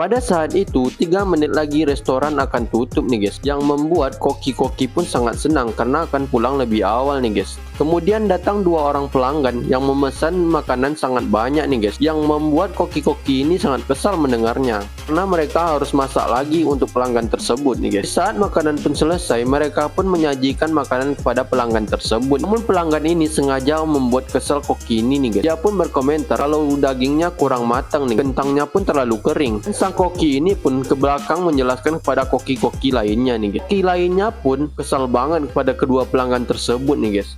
Pada saat itu, 3 menit lagi restoran akan tutup nih guys. Yang membuat koki-koki pun sangat senang karena akan pulang lebih awal nih guys. Kemudian datang 2 orang pelanggan yang memesan makanan sangat banyak nih guys. Yang membuat koki-koki ini sangat kesal mendengarnya. Karena mereka harus masak lagi untuk pelanggan tersebut nih guys. Saat makanan pun selesai, mereka pun menyajikan makanan kepada pelanggan tersebut. Namun pelanggan ini sengaja membuat kesal koki ini nih guys. Dia pun berkomentar kalau dagingnya kurang matang nih. Kentangnya pun terlalu kering. Sang koki ini pun ke belakang menjelaskan kepada koki-koki lainnya nih guys. Koki lainnya pun kesal banget kepada kedua pelanggan tersebut nih guys.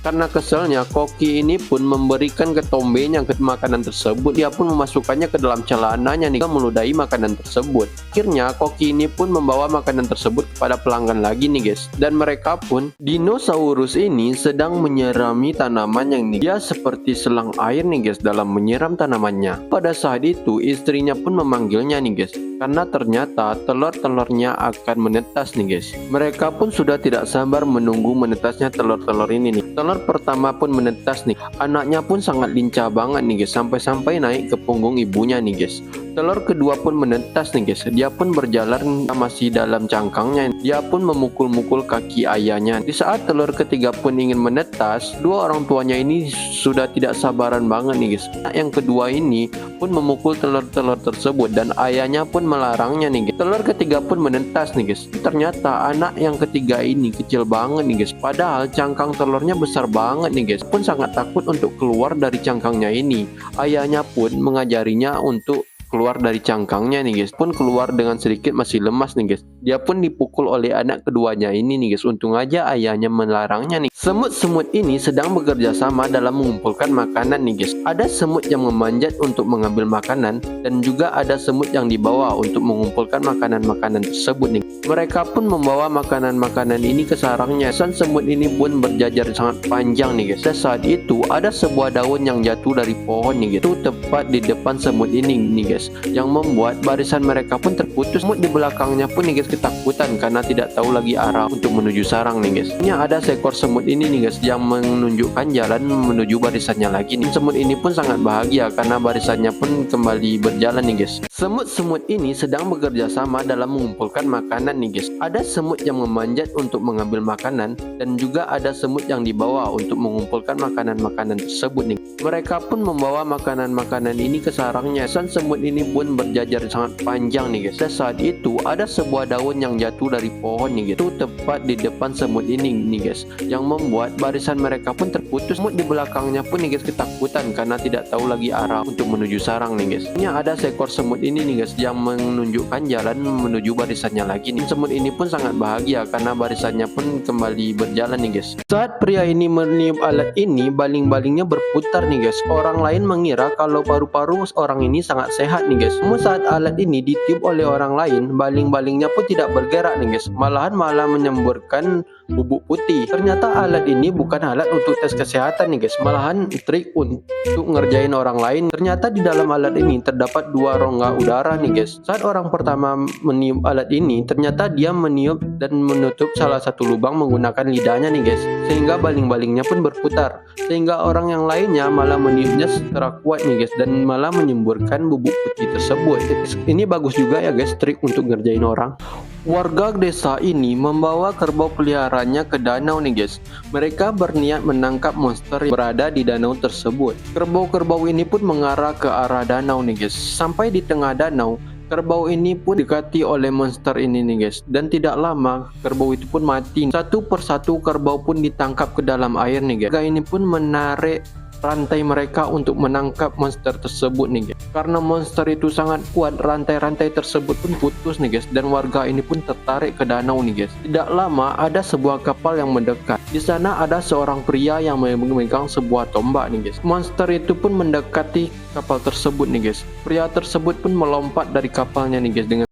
Karena keselnya, koki ini pun memberikan ke tombenya ke makanan tersebut. Dia pun memasukkannya ke dalam celananya nih, meludahi makanan tersebut. Akhirnya, koki ini pun membawa makanan tersebut kepada pelanggan lagi nih guys. Dan mereka pun, dinosaurus ini sedang menyirami tanaman yang nih. Dia seperti selang air nih guys dalam menyiram tanamannya. Pada saat itu, istrinya pun memanggilnya nih guys. Karena ternyata telur-telurnya akan menetas nih guys. Mereka pun sudah tidak sabar menunggu menetasnya telur-telur ini nih. Telur pertama pun menetas nih. Anaknya pun sangat lincah banget nih guys. Sampai-sampai naik ke punggung ibunya nih guys. Telur kedua pun menetas nih guys. Dia pun berjalan masih dalam cangkangnya. Dia pun memukul-mukul kaki ayahnya. Di saat telur ketiga pun ingin menetas, 2 orang tuanya ini sudah tidak sabaran banget nih guys. Yang kedua ini pun memukul telur-telur tersebut dan ayahnya pun melarangnya nih guys. Telur ketiga pun menetas nih guys. Ternyata anak yang ketiga ini kecil banget nih guys. Padahal cangkang telurnya besar banget nih guys. Pun sangat takut untuk keluar dari cangkangnya ini. Ayahnya pun mengajarinya untuk keluar dari cangkangnya nih guys. Pun keluar dengan sedikit masih lemas nih guys. Dia pun dipukul oleh anak keduanya ini nih guys. Untung aja ayahnya melarangnya nih. Semut-semut ini sedang bekerja sama dalam mengumpulkan makanan nih guys. Ada semut yang memanjat untuk mengambil makanan dan juga ada semut yang dibawa untuk mengumpulkan makanan-makanan tersebut nih. Mereka pun membawa makanan-makanan ini ke sarangnya. Semut ini pun berjajar sangat panjang nih guys. Dan saat itu ada sebuah daun yang jatuh dari pohon nih guys. Itu tepat di depan semut ini nih guys. Yang membuat barisan mereka pun terputus. Semut di belakangnya pun nih guys ketakutan karena tidak tahu lagi arah untuk menuju sarang nih guys. Ini ada seekor semut ini nih guys yang menunjukkan jalan menuju barisannya lagi nih. Semut ini pun sangat bahagia karena barisannya pun kembali berjalan nih guys. Semut-semut ini sedang bekerja sama dalam mengumpulkan makanan nih guys. Ada semut yang memanjat untuk mengambil makanan dan juga ada semut yang dibawa untuk mengumpulkan makanan-makanan tersebut nih. Mereka pun membawa makanan-makanan ini ke sarangnya. Semut ini pun berjajar sangat panjang nih guys. Dan saat itu ada sebuah daun yang jatuh dari pohon nih guys. Itu tepat di depan semut ini nih guys. Yang membuat barisan mereka pun terputus. Semut di belakangnya pun nih guys ketakutan karena tidak tahu lagi arah untuk menuju sarang nih guys. Ini ada seekor semut ini nih guys yang menunjukkan jalan menuju barisannya lagi nih. Semut ini pun sangat bahagia karena barisannya pun kembali berjalan nih guys. Saat pria ini meniup alat ini, baling-balingnya berputar nih guys. Orang lain mengira kalau paru-paru orang ini sangat sehat nih guys. Namun saat alat ini ditiup oleh orang lain, baling-balingnya pun tidak bergerak nih guys. Malahan malah menyemburkan bubuk putih. Ternyata alat ini bukan alat untuk tes kesehatan nih guys. Malahan trik untuk ngerjain orang lain. Ternyata di dalam alat ini terdapat 2 rongga udara nih guys. Saat orang pertama meniup alat ini, ternyata dia meniup dan menutup salah satu lubang menggunakan lidahnya nih guys. Sehingga baling-balingnya pun berputar. Sehingga orang yang lainnya malah meniupnya secara kuat nih guys dan malah menyemburkan bubuk putih tersebut. Ini bagus juga ya guys trik untuk ngerjain orang. Warga desa ini membawa kerbau peliharaannya ke danau nih guys. Mereka berniat menangkap monster yang berada di danau tersebut. Kerbau-kerbau ini pun mengarah ke arah danau nih guys. Sampai di tengah danau, kerbau ini pun didekati oleh monster ini nih guys. Dan tidak lama kerbau itu pun mati. Satu persatu kerbau pun ditangkap ke dalam air nih guys. Warga ini pun menarik rantai mereka untuk menangkap monster tersebut nih guys. Karena monster itu sangat kuat, rantai-rantai tersebut pun putus nih guys. Dan warga ini pun tertarik ke danau nih guys. Tidak lama ada sebuah kapal yang mendekat. Di sana ada seorang pria yang memegang sebuah tombak nih guys. Monster itu pun mendekati kapal tersebut nih guys. Pria tersebut pun melompat dari kapalnya nih guys dengan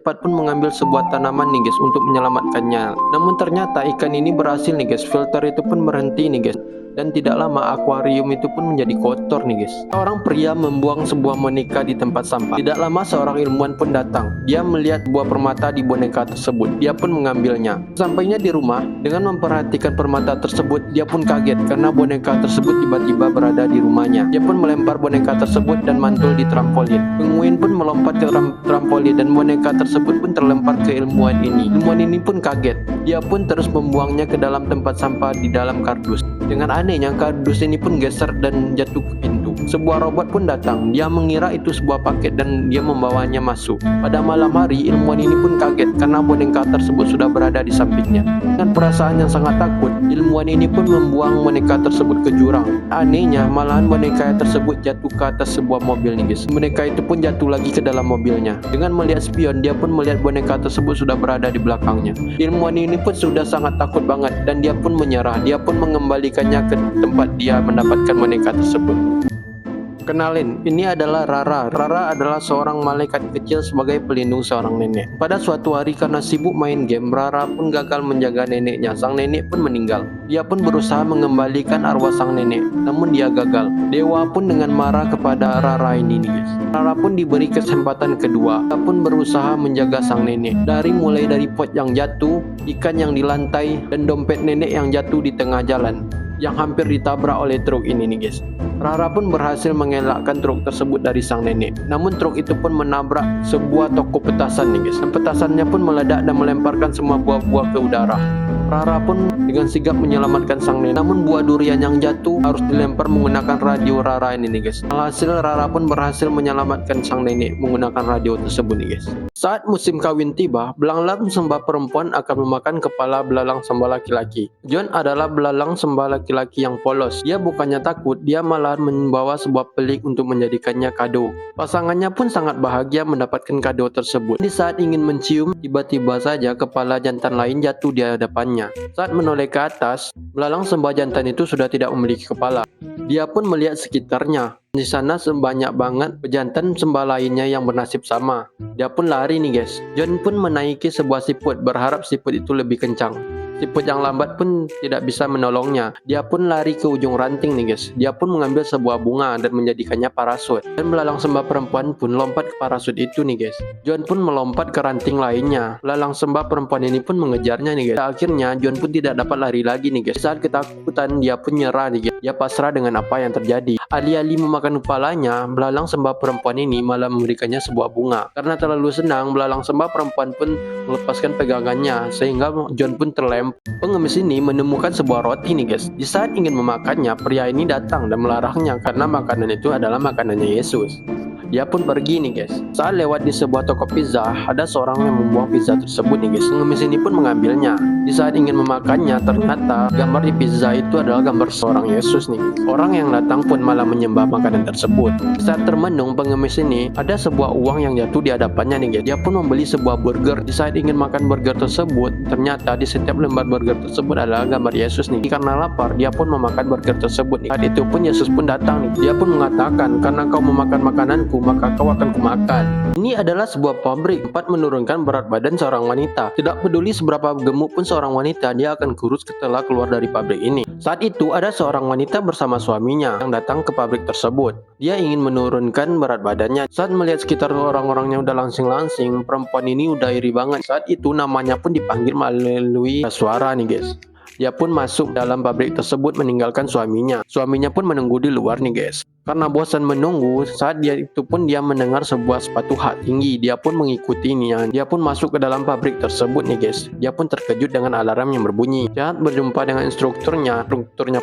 cepat pun mengambil sebuah tanaman nih guys untuk menyelamatkannya. Namun ternyata ikan ini berhasil nih guys. Filter itu pun berhenti nih guys. Dan tidak lama akuarium itu pun menjadi kotor nih guys. Seorang pria membuang sebuah boneka di tempat sampah. Tidak lama seorang ilmuwan pun datang. Dia melihat buah permata di boneka tersebut. Dia pun mengambilnya. Sampainya di rumah, dengan memperhatikan permata tersebut, dia pun kaget karena boneka tersebut tiba-tiba berada di rumahnya. Dia pun melempar boneka tersebut dan mantul di trampolin. Penguin pun melompat ke trampolin dan boneka tersebut pun terlempar ke ilmuwan ini. Ilmuwan ini pun kaget. Dia pun terus membuangnya ke dalam tempat sampah di dalam kardus. Dengan anehnya, kardus ini pun geser dan jatuh ke pintu. Sebuah robot pun datang. Dia mengira itu sebuah paket dan dia membawanya masuk. Pada malam hari, ilmuwan ini pun kaget karena boneka tersebut sudah berada di sampingnya. Dengan perasaan yang sangat takut, ilmuwan ini pun membuang boneka tersebut ke jurang. Anehnya, malahan boneka tersebut jatuh ke atas sebuah mobil nih guys. Boneka itu pun jatuh lagi ke dalam mobilnya. Dengan melihat spion, dia pun melihat boneka tersebut sudah berada di belakangnya. Ilmuwan ini pun sudah sangat takut banget dan dia pun menyerah. Dia pun mengembalikannya ke tempat dia mendapatkan boneka tersebut. Kenalin, ini adalah Rara. Rara adalah seorang malaikat kecil sebagai pelindung seorang nenek. Pada suatu hari karena sibuk main game, Rara pun gagal menjaga neneknya. Sang nenek pun meninggal. Dia pun berusaha mengembalikan arwah sang nenek, namun dia gagal. Dewa pun dengan marah kepada Rara ini nih guys. Rara pun diberi kesempatan kedua. Dia pun berusaha menjaga sang nenek. Mulai dari pot yang jatuh, ikan yang di lantai, dan dompet nenek yang jatuh di tengah jalan, yang hampir ditabrak oleh truk ini nih guys. Rara pun berhasil mengelakkan truk tersebut dari sang nenek. Namun truk itu pun menabrak sebuah toko petasan nih guys. Dan petasannya pun meledak dan melemparkan semua buah-buah ke udara. Rara pun dengan sigap menyelamatkan sang nenek. Namun buah durian yang jatuh harus dilempar menggunakan radio Rara ini nih guys. Alhasil Rara pun berhasil menyelamatkan sang nenek menggunakan radio tersebut nih guys. Saat musim kawin tiba, belalang sembah perempuan akan memakan kepala belalang sembah laki-laki. John adalah belalang sembah laki-laki yang polos. Dia bukannya takut, dia malah membawa sebuah pelik untuk menjadikannya kado. Pasangannya pun sangat bahagia mendapatkan kado tersebut. Di saat ingin mencium, tiba-tiba saja kepala jantan lain jatuh di hadapannya. Saat menoleh ke atas, belalang sembah jantan itu sudah tidak memiliki kepala. Dia pun melihat sekitarnya. Di sana sebanyak banget pejantan sembah lainnya yang bernasib sama. Dia pun lari nih guys. John pun menaiki sebuah siput, berharap siput itu lebih kencang. Siput yang lambat pun tidak bisa menolongnya. Dia pun lari ke ujung ranting nih guys. Dia pun mengambil sebuah bunga dan menjadikannya parasut. Dan belalang sembah perempuan pun lompat ke parasut itu nih guys. John pun melompat ke ranting lainnya. Belalang sembah perempuan ini pun mengejarnya nih guys. Akhirnya John pun tidak dapat lari lagi nih guys. Saat ketakutan dia pun nyerah nih guys. Dia pasrah dengan apa yang terjadi. Alih-alih memakan kepalanya, belalang sembah perempuan ini malah memberikannya sebuah bunga. Karena terlalu senang, belalang sembah perempuan pun melepaskan pegangannya sehingga John pun terlempar. Pengemis ini menemukan sebuah roti nih guys. Di saat ingin memakannya, pria ini datang dan melarangnya karena makanan itu adalah makanannya Yesus. Dia pun pergi nih guys. Saat lewat di sebuah toko pizza, ada seorang yang membuang pizza tersebut nih guys. Pengemis ini pun mengambilnya. Di saat ingin memakannya, ternyata gambar di pizza itu adalah gambar seorang Yesus nih. Orang yang datang pun malah menyembah makanan tersebut. Saat termenung, pengemis ini ada sebuah uang yang jatuh di hadapannya nih guys. Dia pun membeli sebuah burger. Di saat ingin makan burger tersebut, ternyata di setiap lembar burger tersebut adalah gambar Yesus nih. Karena lapar, dia pun memakan burger tersebut nih. Saat itu pun Yesus pun datang nih. Dia pun mengatakan, karena kau memakan makananku, maka kau akan kumakan. Ini adalah sebuah pabrik tempat menurunkan berat badan seorang wanita. Tidak peduli seberapa gemuk pun seorang wanita, dia akan kurus setelah keluar dari pabrik ini. Saat itu ada seorang wanita bersama suaminya yang datang ke pabrik tersebut. Dia ingin menurunkan berat badannya. Saat melihat sekitar orang-orangnya udah langsing-langsing, perempuan ini udah iri banget. Saat itu namanya pun dipanggil melalui suara nih guys. Dia pun masuk dalam pabrik tersebut meninggalkan suaminya. Suaminya pun menunggu di luar nih guys. Karena bosan menunggu, saat dia itu pun dia mendengar sebuah sepatu hak tinggi. Dia pun mengikutinya. Dia pun masuk ke dalam pabrik tersebut nih guys. Dia pun terkejut dengan alarm yang berbunyi. Saat berjumpa dengan instrukturnya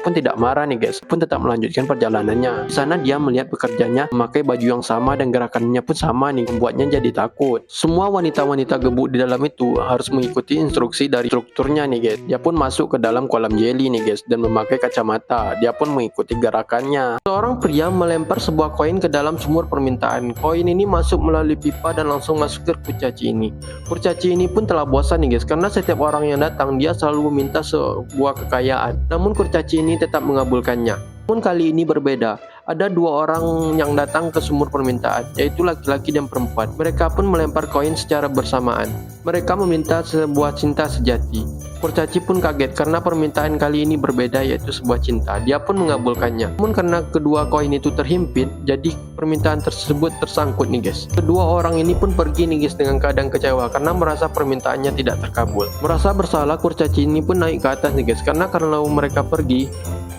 pun tidak marah nih guys. Pun tetap melanjutkan perjalanannya. Di sana dia melihat pekerjanya memakai baju yang sama dan gerakannya pun sama nih, membuatnya jadi takut. Semua wanita-wanita gebuk di dalam itu harus mengikuti instruksi dari instrukturnya nih guys. Dia pun masuk ke dalam kolam jeli nih guys dan memakai kacamata. Dia pun mengikuti gerakannya. Seorang pria melempar sebuah koin ke dalam sumur permintaan. Koin ini masuk melalui pipa dan langsung masuk ke kurcaci ini. Kurcaci ini pun telah bosan nih guys, karena setiap orang yang datang dia selalu meminta sebuah kekayaan. Namun kurcaci ini tetap mengabulkannya. Namun kali ini berbeda. ada dua orang yang datang ke sumur permintaan, yaitu laki-laki dan perempuan. Mereka pun melempar koin secara bersamaan. Mereka meminta sebuah cinta sejati. Kurcaci pun kaget karena permintaan kali ini berbeda, yaitu sebuah cinta. Dia pun mengabulkannya. Namun karena kedua koin itu terhimpit, jadi permintaan tersebut tersangkut nih guys. Kedua orang ini pun pergi nih guys dengan keadaan kecewa karena merasa permintaannya tidak terkabul. Merasa bersalah, kurcaci ini pun naik ke atas nih guys, karena kalau mereka pergi,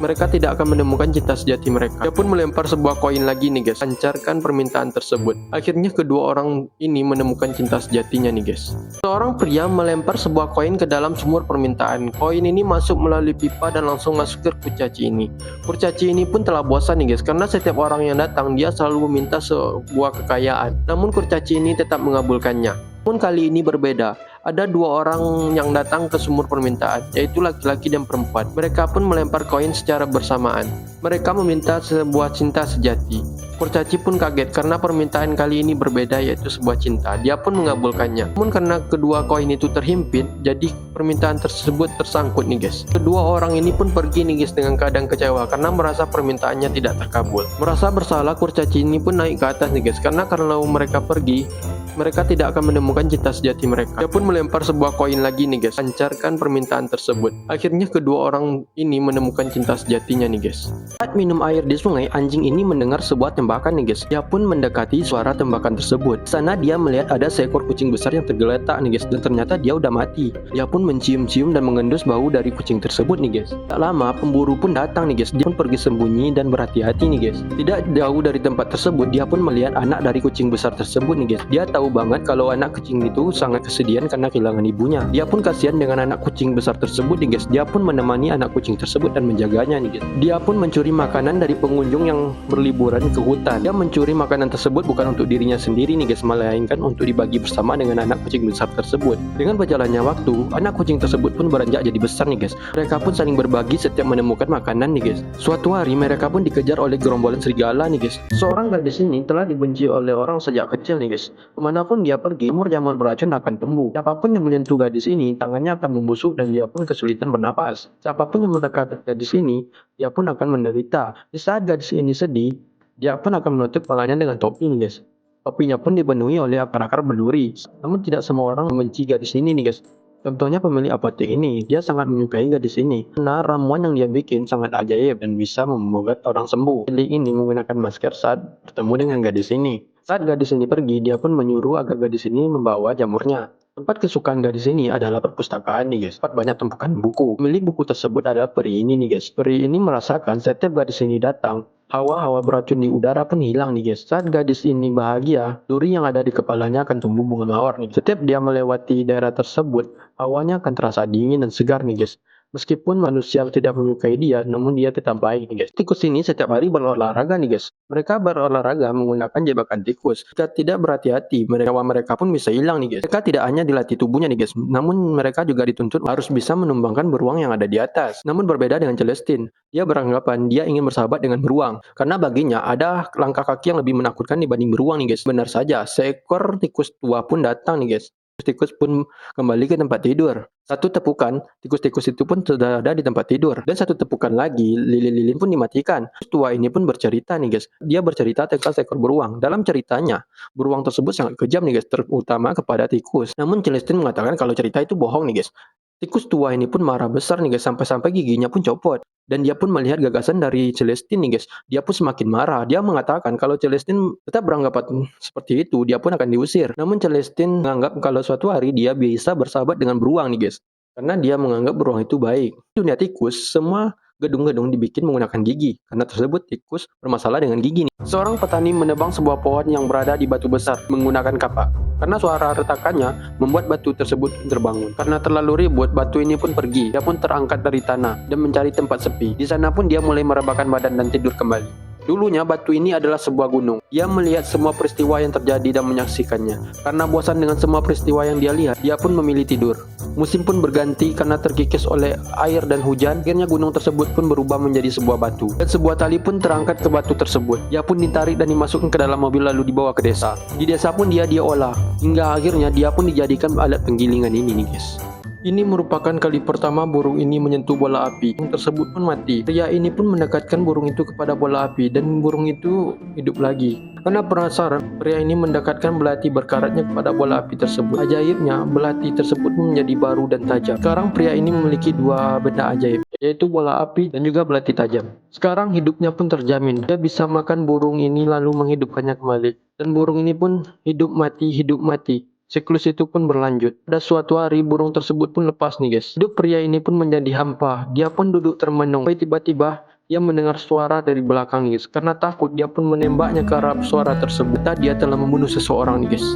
mereka tidak akan menemukan cinta sejati mereka. Dia pun melempar sebuah koin lagi nih guys, lancarkan permintaan tersebut. Akhirnya kedua orang ini menemukan cinta sejatinya nih guys. Seorang pria melempar sebuah koin ke dalam sumur permintaan. Koin ini masuk melalui pipa dan langsung masuk ke kurcaci ini. Kurcaci ini pun telah bosan nih guys, karena setiap orang yang datang dia selalu meminta sebuah kekayaan. Namun kurcaci ini tetap mengabulkannya. Namun kali ini berbeda. Ada dua orang yang datang ke sumur permintaan, yaitu laki-laki dan perempuan. Mereka pun melempar koin secara bersamaan. Mereka meminta sebuah cinta sejati. Kurcaci pun kaget karena permintaan kali ini berbeda, yaitu sebuah cinta. Dia pun mengabulkannya. Namun karena kedua koin itu terhimpit, jadi permintaan tersebut tersangkut nih guys. Kedua orang ini pun pergi nih guys dengan keadaan kecewa karena merasa permintaannya tidak terkabul. Merasa bersalah, kurcaci ini pun naik ke atas nih guys, karena kalau mereka pergi, mereka tidak akan menemukan cinta sejati mereka. Dia pun melempar sebuah koin lagi nih guys, lancarkan permintaan tersebut. Akhirnya kedua orang ini menemukan cinta sejatinya nih guys. Saat minum air di sungai, anjing ini mendengar sebuah tembakan nih guys. Dia pun mendekati suara tembakan tersebut. Di sana dia melihat ada seekor kucing besar yang tergeletak nih guys, dan ternyata dia udah mati. Dia pun mencium-cium dan mengendus bau dari kucing tersebut nih guys. Tak lama pemburu pun datang nih guys. Dia pun pergi sembunyi dan berhati-hati nih guys. Tidak jauh dari tempat tersebut, dia pun melihat anak dari kucing besar tersebut nih guys. Dia tahu banget kalau anak kucing itu sangat kesedihan karena kehilangan ibunya. Dia pun kasihan dengan anak kucing besar tersebut nih guys. Dia pun menemani anak kucing tersebut dan menjaganya nih guys. Dia pun mencuri makanan dari pengunjung yang berliburan ke hutan. Dia mencuri makanan tersebut bukan untuk dirinya sendiri nih guys, melainkan untuk dibagi bersama dengan anak kucing besar tersebut. Dengan berjalannya waktu, anak kucing tersebut pun beranjak jadi besar nih guys. Mereka pun saling berbagi setiap menemukan makanan nih guys. Suatu hari mereka pun dikejar oleh gerombolan serigala nih guys. Seorang gadis ini telah dibenci oleh orang sejak kecil nih guys. Kemanapun dia pergi, jamur beracun akan tumbuh. Siapapun yang menyentuh gadis ini, tangannya akan membusuk dan dia pun kesulitan bernapas. Siapapun yang mendekat gadis ini, dia pun akan menderita. Di saat gadis ini sedih, dia pun akan menutup kepalanya dengan topi nih guys. Topinya pun dipenuhi oleh akar-akar berduri. Namun tidak semua orang membenci gadis ini nih guys. Contohnya pemilik apotek ini, dia sangat menyukai gadis ini karena ramuan yang dia bikin sangat ajaib dan bisa membuat orang sembuh. Pemilik ini menggunakan masker saat bertemu dengan gadis ini. Saat gadis ini pergi, dia pun menyuruh agar gadis ini membawa jamurnya. Tempat kesukaan gadis ini adalah perpustakaan nih guys. Tempat banyak tumpukan buku. Pemilik buku tersebut adalah peri ini nih guys. Peri ini merasakan setiap gadis ini datang, hawa-hawa beracun di udara pun hilang nih guys. Saat gadis ini bahagia, duri yang ada di kepalanya akan tumbuh bunga mawar nih. Setiap dia melewati daerah tersebut, hawanya akan terasa dingin dan segar nih guys. Meskipun manusia tidak menyukai dia, namun dia tetap baik nih guys. Tikus ini setiap hari berolahraga nih guys. Mereka berolahraga menggunakan jebakan tikus. Jika tidak berhati-hati, mereka pun bisa hilang nih guys. Mereka tidak hanya dilatih tubuhnya nih guys, namun mereka juga dituntut harus bisa menumbangkan beruang yang ada di atas. Namun berbeda dengan Celestine, dia beranggapan dia ingin bersahabat dengan beruang. Karena baginya ada langkah kaki yang lebih menakutkan dibanding beruang nih guys. Benar saja, seekor tikus tua pun datang nih guys. Tikus pun kembali ke tempat tidur. Satu tepukan, tikus-tikus itu pun sudah ada di tempat tidur. Dan satu tepukan lagi, lilin-lilin pun dimatikan. Tikus tua ini pun bercerita nih guys. Dia bercerita tentang seekor beruang. Dalam ceritanya, beruang tersebut sangat kejam nih guys, terutama kepada tikus. Namun Celestine mengatakan kalau cerita itu bohong nih guys. Tikus tua ini pun marah besar nih guys, sampai-sampai giginya pun copot. Dan dia pun melihat gagasan dari Celestine nih guys. Dia pun semakin marah. Dia mengatakan kalau Celestine tetap beranggapan seperti itu, dia pun akan diusir. Namun Celestine menganggap kalau suatu hari dia bisa bersahabat dengan beruang nih guys. Karena dia menganggap beruang itu baik. Di dunia tikus, semua gedung-gedung dibikin menggunakan gigi. Karena tersebut tikus bermasalah dengan gigi nih. Seorang petani menebang sebuah pohon yang berada di batu besar menggunakan kapak. Karena suara retakannya membuat batu tersebut terbangun. Karena terlalu ribut, batu ini pun pergi. Dia pun terangkat dari tanah dan mencari tempat sepi. Di sana pun dia mulai merebahkan badan dan tidur kembali. Dulunya batu ini adalah sebuah gunung. Dia melihat semua peristiwa yang terjadi dan menyaksikannya. Karena bosan dengan semua peristiwa yang dia lihat, dia pun memilih tidur. Musim pun berganti karena terkikis oleh air dan hujan. Akhirnya gunung tersebut pun berubah menjadi sebuah batu. Dan sebuah tali pun terangkat ke batu tersebut. Dia pun ditarik dan dimasukkan ke dalam mobil lalu dibawa ke desa. Di desa pun dia olah. Hingga akhirnya dia pun dijadikan alat penggilingan ini nih guys. Ini merupakan kali pertama burung ini menyentuh bola api. Burung tersebut pun mati. Pria ini pun mendekatkan burung itu kepada bola api dan burung itu hidup lagi. Karena penasaran, pria ini mendekatkan belati berkaratnya kepada bola api tersebut. Ajaibnya, belati tersebut menjadi baru dan tajam. Sekarang pria ini memiliki dua benda ajaib, yaitu bola api dan juga belati tajam. Sekarang hidupnya pun terjamin. Dia bisa makan burung ini lalu menghidupkannya kembali. Dan burung ini pun hidup mati, hidup mati. Siklus itu pun berlanjut. Pada suatu hari burung tersebut pun lepas nih guys. Hidup pria ini pun menjadi hampa. Dia pun duduk termenung. Sampai tiba-tiba dia mendengar suara dari belakang guys. Karena takut dia pun menembaknya ke arah suara tersebut. Tadi dia telah membunuh seseorang nih guys.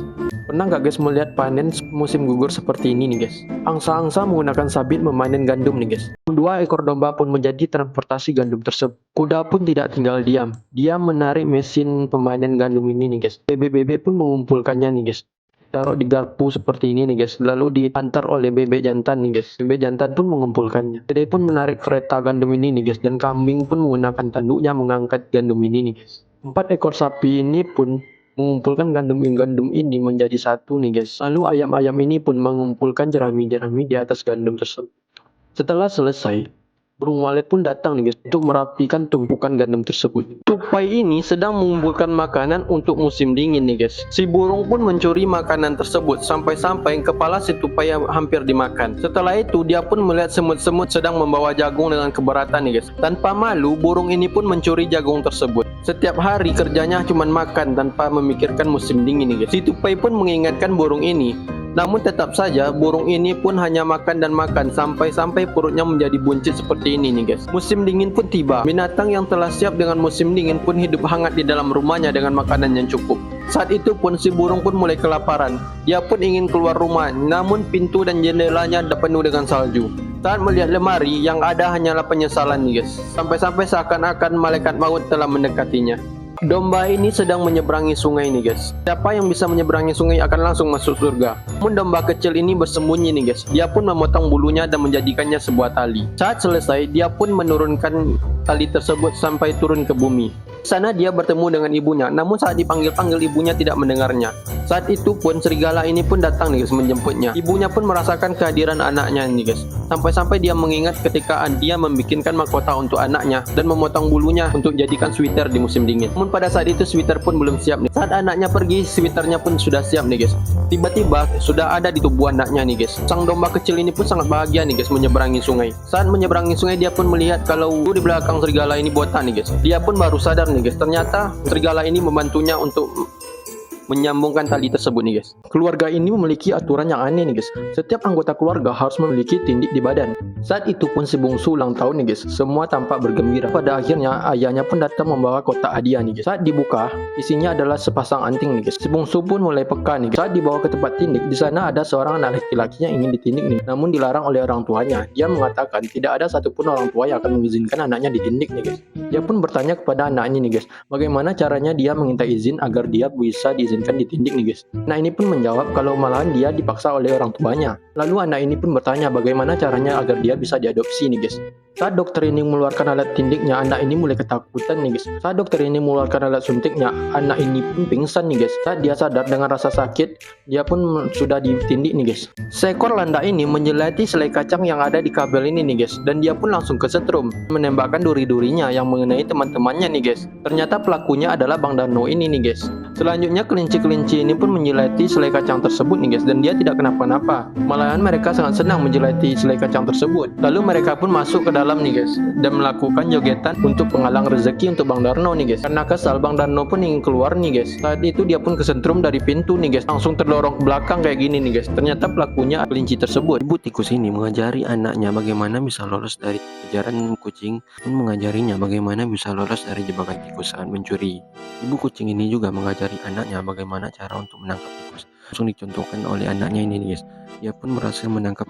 Pernah gak guys melihat panen musim gugur seperti ini nih guys? Angsa-angsa menggunakan sabit memanen gandum nih guys. Dua ekor domba pun menjadi transportasi gandum tersebut. Kuda pun tidak tinggal diam. Dia menarik mesin pemanen gandum ini nih guys. Bebek-bebek pun mengumpulkannya nih guys. Taruh di garpu seperti ini nih guys, lalu diantar oleh bebek jantan nih guys. Bebek jantan pun mengumpulkannya. Dede pun menarik kereta gandum ini nih guys, dan kambing pun menggunakan tanduknya mengangkat gandum ini nih guys. 4 ekor sapi ini pun mengumpulkan gandum ini menjadi satu nih guys. Lalu ayam-ayam ini pun mengumpulkan jerami-jerami di atas gandum tersebut. Setelah selesai, burung walet pun datang nih guys untuk merapikan tumpukan gandum tersebut. Tupai ini sedang mengumpulkan makanan untuk musim dingin nih guys. Si burung pun mencuri makanan tersebut sampai-sampai kepala si tupai hampir dimakan. Setelah itu dia pun melihat semut-semut sedang membawa jagung dengan keberatan nih guys. Tanpa malu burung ini pun mencuri jagung tersebut. Setiap hari kerjanya cuma makan tanpa memikirkan musim dingin nih guys. Si tupai pun mengingatkan burung ini. Namun tetap saja burung ini pun hanya makan dan makan sampai-sampai perutnya menjadi buncit seperti ini nih guys. Musim dingin pun tiba. Binatang yang telah siap dengan musim dingin pun hidup hangat di dalam rumahnya dengan makanan yang cukup. Saat itu pun si burung pun mulai kelaparan. Dia pun ingin keluar rumah, namun pintu dan jendelanya penuh dengan salju. Saat melihat lemari, yang ada hanyalah penyesalan nih guys. Sampai-sampai seakan-akan malaikat maut telah mendekatinya. Domba ini sedang menyeberangi sungai nih guys. Siapa yang bisa menyeberangi sungai akan langsung masuk surga. Namun domba kecil ini bersembunyi nih guys. Dia pun memotong bulunya dan menjadikannya sebuah tali. Saat selesai, dia pun menurunkan tali tersebut sampai turun ke bumi. Di sana dia bertemu dengan ibunya. Namun saat dipanggil-panggil ibunya tidak mendengarnya. Saat itu pun serigala ini pun datang nih guys menjemputnya. Ibunya pun merasakan kehadiran anaknya nih guys. Sampai-sampai dia mengingat ketika dia membikinkan mahkota untuk anaknya dan memotong bulunya untuk jadikan sweater di musim dingin. Namun pada saat itu sweater pun belum siap nih. Saat anaknya pergi, sweaternya pun sudah siap nih guys. Tiba-tiba sudah ada di tubuh anaknya nih guys. Sang domba kecil ini pun sangat bahagia nih guys menyeberangi sungai. Saat menyeberangi sungai dia pun melihat kalau di belakang serigala ini botak nih guys. Dia pun baru sadar nih guys. Ternyata serigala ini membantunya untuk menyambungkan tali tersebut nih guys. Keluarga ini memiliki aturan yang aneh nih guys. Setiap anggota keluarga harus memiliki tindik di badan. Saat itu pun si bungsu ulang tahun nih guys. Semua tampak bergembira. Pada akhirnya ayahnya pun datang membawa kotak hadiah nih guys. Saat dibuka, isinya adalah sepasang anting nih guys. Si bungsu pun mulai peka nih guys. Saat dibawa ke tempat tindik, di sana ada seorang anak laki-laki yang ingin ditindik nih. Namun dilarang oleh orang tuanya. Dia mengatakan tidak ada satupun orang tua yang akan mengizinkan anaknya ditindik nih guys. Dia pun bertanya kepada anaknya nih guys, bagaimana caranya dia meminta izin agar dia bisa diizinkan ditindik nih guys. Nah ini pun menjawab kalau malahan dia dipaksa oleh orang tuanya. Lalu anak ini pun bertanya bagaimana caranya agar dia bisa diadopsi nih guys. Saat dokter ini mengeluarkan alat tindiknya, anak ini mulai ketakutan nih guys. Saat dokter ini mengeluarkan alat suntiknya, anak ini pun pingsan nih guys. Saat dia sadar dengan rasa sakit, dia pun sudah ditindik nih guys. Seekor landak ini menjelati selai kacang yang ada di kabel ini nih guys. Dan dia pun langsung kesetrum, menembakkan duri-durinya yang mengenai teman-temannya nih guys. Ternyata pelakunya adalah Bang Darno ini nih guys. Selanjutnya kelinci-kelinci ini pun menjelati selai kacang tersebut nih guys. Dan dia tidak kenapa-napa. Malahan mereka sangat senang menjelati selai kacang tersebut. Lalu mereka pun masuk ke dalam nih guys dan melakukan jogetan untuk penghalang rezeki untuk Bang Darno nih guys. Karena kesal, Bang Darno pun ingin keluar nih guys. Saat itu dia pun kesentrum dari pintu nih guys, langsung terdorong ke belakang kayak gini nih guys. Ternyata pelakunya kelinci tersebut. Ibu tikus ini mengajari anaknya bagaimana bisa lolos dari kejaran kucing dan mengajarinya bagaimana bisa lolos dari jebakan tikus saat mencuri. Ibu kucing ini juga mengajari anaknya bagaimana cara untuk menangkap tikus. Langsung dicontohkan oleh anaknya ini nih guys. Dia pun berhasil menangkap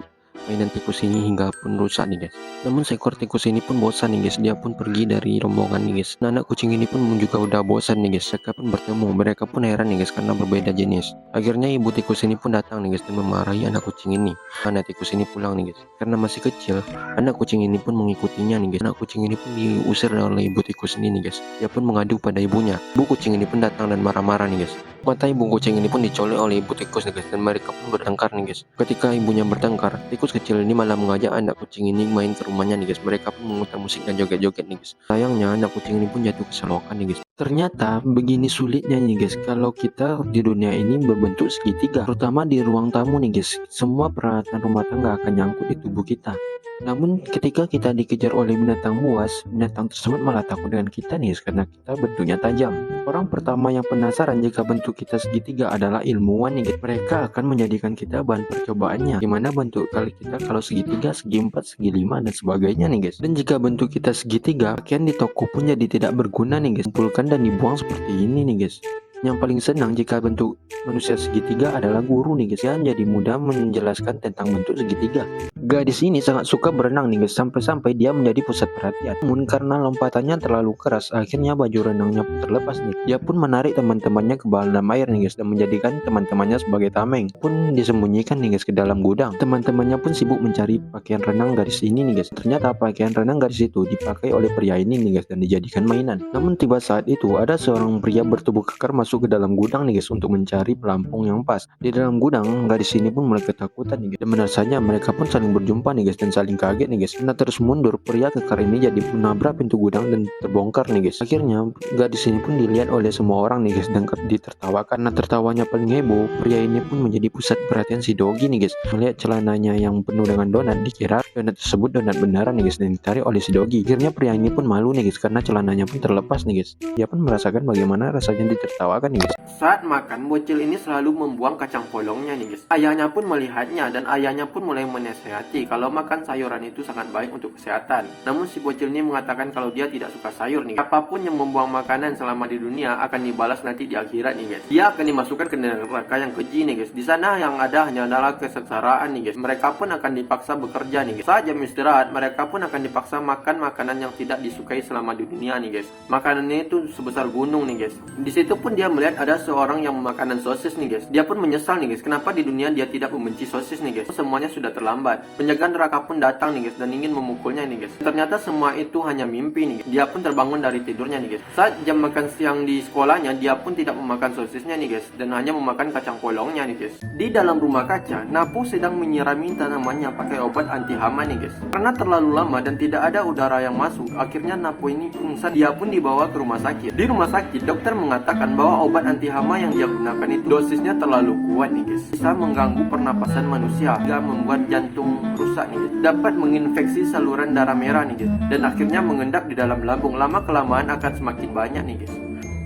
mainan tikus ini hingga pun rusak nih guys. Namun seekor tikus ini pun bosan nih guys. Dia pun pergi dari rombongan nih guys. Nah, anak kucing ini pun juga udah bosan nih guys. Mereka pun bertemu. Mereka pun heran nih guys karena berbeda jenis. Akhirnya ibu tikus ini pun datang nih guys dan memarahi anak kucing ini. Anak tikus ini pulang nih guys. Karena masih kecil, anak kucing ini pun mengikutinya nih guys. Anak kucing ini pun diusir oleh ibu tikus ini nih guys. Dia pun mengadu pada ibunya. Ibu kucing ini pun datang dan marah-marah nih guys. Mata ibu kucing ini pun dicolek oleh ibu tikus nih guys, dan mereka pun bertengkar nih guys. Ketika ibunya bertengkar, tikus kecil ini malah mengajak anak kucing ini main ke rumahnya nih guys. Mereka pun memutar musik dan joget-joget nih guys. Sayangnya anak kucing ini pun jatuh ke selokan nih guys. Ternyata begini sulitnya nih guys, kalau kita di dunia ini berbentuk segitiga, terutama di ruang tamu nih guys. Semua peralatan rumah tangga akan nyangkut di tubuh kita. Namun ketika kita dikejar oleh binatang buas, binatang tersebut malah takut dengan kita nih guys, karena kita bentuknya tajam. Orang pertama yang penasaran jika bentuk kita segitiga adalah ilmuwan nih guys. Mereka akan menjadikan kita bahan percobaannya. Gimana bentuk kali kita kalau segitiga, segi 4, segi 5 dan sebagainya nih guys. Dan jika bentuk kita segitiga, pakaian di toko pun jadi tidak berguna nih guys. Kumpulkan dan dibuang seperti ini nih guys. Yang paling senang jika bentuk manusia segitiga adalah guru nih guys, yang jadi mudah menjelaskan tentang bentuk segitiga. Gadis ini sangat suka berenang nih guys, sampai-sampai dia menjadi pusat perhatian. Namun karena lompatannya terlalu keras, akhirnya baju renangnya pun terlepas nih. Dia pun menarik teman-temannya ke dalam air nih guys, dan menjadikan teman-temannya sebagai tameng. Pun disembunyikan nih guys ke dalam gudang. Teman-temannya pun sibuk mencari pakaian renang gadis ini nih guys. Ternyata pakaian renang gadis itu dipakai oleh pria ini nih guys, dan dijadikan mainan. Namun tiba saat itu ada seorang pria bertubuh kekar masuk ke dalam gudang nih guys untuk mencari pelampung yang pas. Di dalam gudang, gadis ini pun mulai ketakutan nih guys. Dan benar saja mereka pun saling berjumpa nih guys dan saling kaget nih guys. Karena terus mundur, pria kekar ini jadi menabrak pintu gudang dan terbongkar nih guys. Akhirnya gadis ini pun dilihat oleh semua orang nih guys dan ditertawakan. Karena tertawanya paling heboh, pria ini pun menjadi pusat perhatian si Dogi nih guys. Melihat celananya yang penuh dengan donat, dikira donat tersebut donat beneran nih guys, dan ditarik oleh si Dogi. Akhirnya pria ini pun malu nih guys karena celananya pun terlepas nih guys. Dia pun merasakan bagaimana rasanya ditertawakan nih guys. Saat makan, bocil ini selalu membuang kacang polongnya nih guys. Ayahnya pun melihatnya dan ayahnya pun mulai menasihati kalau makan sayuran itu sangat baik untuk kesehatan. Namun si bocil ini mengatakan kalau dia tidak suka sayur nih. Apapun yang membuang makanan selama di dunia akan dibalas nanti di akhirat nih guys. Dia akan dimasukkan ke neraka yang keji nih guys. Di sana yang ada hanya adalah kesengsaraan nih guys. Mereka pun akan dipaksa bekerja nih guys. Saat jam istirahat, mereka pun akan dipaksa makan makanan yang tidak disukai selama di dunia nih guys. Makanannya itu sebesar gunung nih guys. Di situ pun dia melihat ada seorang yang memakan sosis nih guys. Dia pun menyesal nih guys, kenapa di dunia dia tidak membenci sosis nih guys. Semuanya sudah terlambat. Penjaga neraka pun datang nih guys dan ingin memukulnya nih guys. Ternyata semua itu hanya mimpi nih guys. Dia pun terbangun dari tidurnya nih guys. Saat jam makan siang di sekolahnya, dia pun tidak memakan sosisnya nih guys dan hanya memakan kacang polongnya nih guys. Di dalam rumah kaca, Napu sedang menyirami tanamannya pakai obat anti hama nih guys. Karena terlalu lama dan tidak ada udara yang masuk, akhirnya Napu ini pingsan. Dia pun dibawa ke rumah sakit. Di rumah sakit, dokter mengatakan bahwa obat anti hama yang dia gunakan itu dosisnya terlalu kuat nih guys, bisa mengganggu pernapasan manusia hingga membuat jantung rusak nih guys, dapat menginfeksi saluran darah merah nih guys, dan akhirnya mengendap di dalam lambung. Lama kelamaan akan semakin banyak nih guys,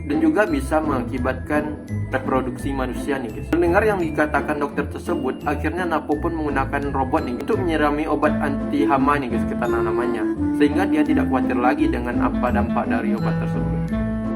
dan juga bisa mengakibatkan reproduksi manusia nih guys. Mendengar yang dikatakan dokter tersebut, akhirnya Napo pun menggunakan robot nih untuk menyirami obat anti hama nih guys ke tanamannya, sehingga dia tidak khawatir lagi dengan apa dampak dari obat tersebut.